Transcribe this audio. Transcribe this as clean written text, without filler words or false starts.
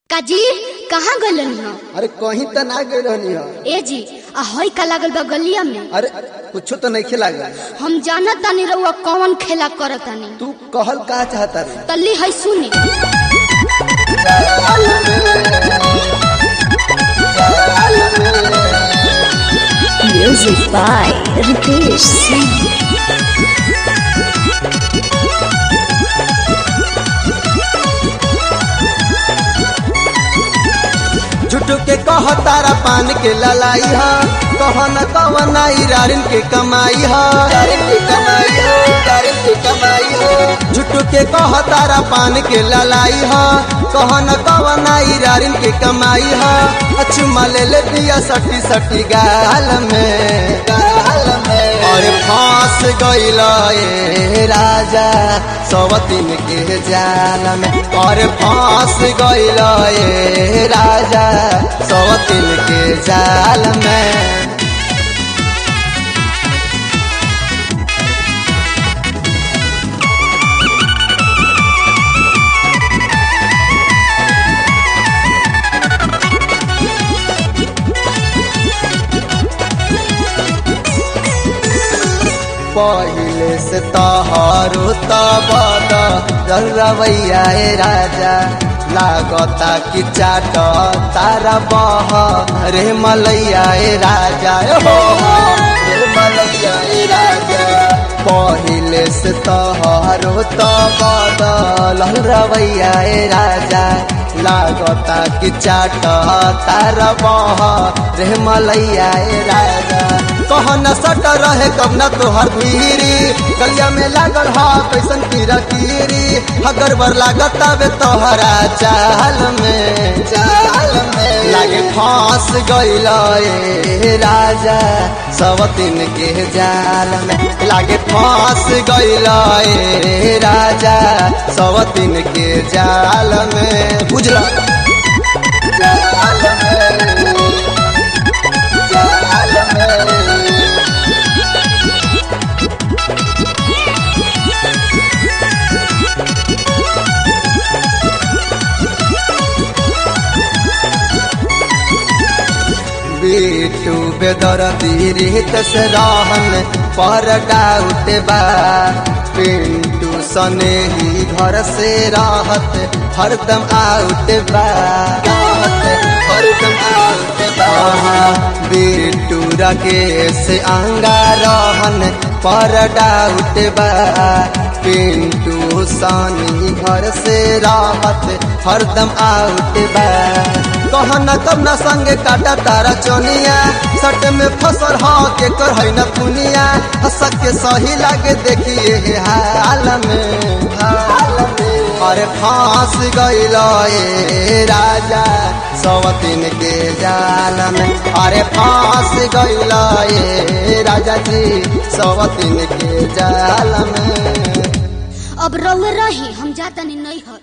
काजी कहाँ गलन हो? अरे कहीं तो ना गई रहनी हो। ए जी हई का लागल बा गलिया में? अरे कुछ तो नहीं खेला। हम जानत तानी रउआ कौन खेला करत तानी। तू कहल का चाहता रे? तल्ली हई सुनी। Music by Ritesh Singh. झूठ के कह तारा पान के ललाई हा, कहन कवन रारिन के कमाई हा, झूठ के कह तारा पान के ललाई हा, कहन कवन रारिन के कमाई हा। अचुमा ले ले दिया सटी सटी गाल में, और फांस गइल ए राजा सवतीन के जाल में, और फांस गइल ए राजा सवतीन के जाल में। पहिले से तहारो तबद रवैया राजा, लागता कि चाट तारा बह रे मलैया राजा, हो रे मलैया राजा। पहिले से तहारो तबद रवैया राजा, लागता कि चाट तारा बह रे मलैया राजा। कहन सट रहे कब न तोहर भीरी, गलिया में लागल हा कैसन कीरा कीरी, अगर बर लागत बे तोहरा चाल में, लागे फांस गइल ए राजा सवतीन के जाल में, लागे फांस गइल ए राजा सवतीन के जाल में। बुझला जाल में, जाल में। बिट्टू बेदर्दी रीत से रहन पर डाउट बा, पिंटू सने ही घर से रहत हरदम आउट बा, हरदम आउट बा। बिट्टू राकेश आंगा रहन पर डाउट बा, पिंटू सनी घर से रहत हरदम आउट बा। कहन कब न संगे काटा तारा चोनिया, सट में फसल हा के कर है न पुनिया, हंस के सही लागे देखिए हाल में, अरे फांस गइल ए राजा सवतीन के जाल में, अरे फांस गइल ए राजा जी सवतीन के जाल में। अब रउआ रही हम जातनी नहीं हो।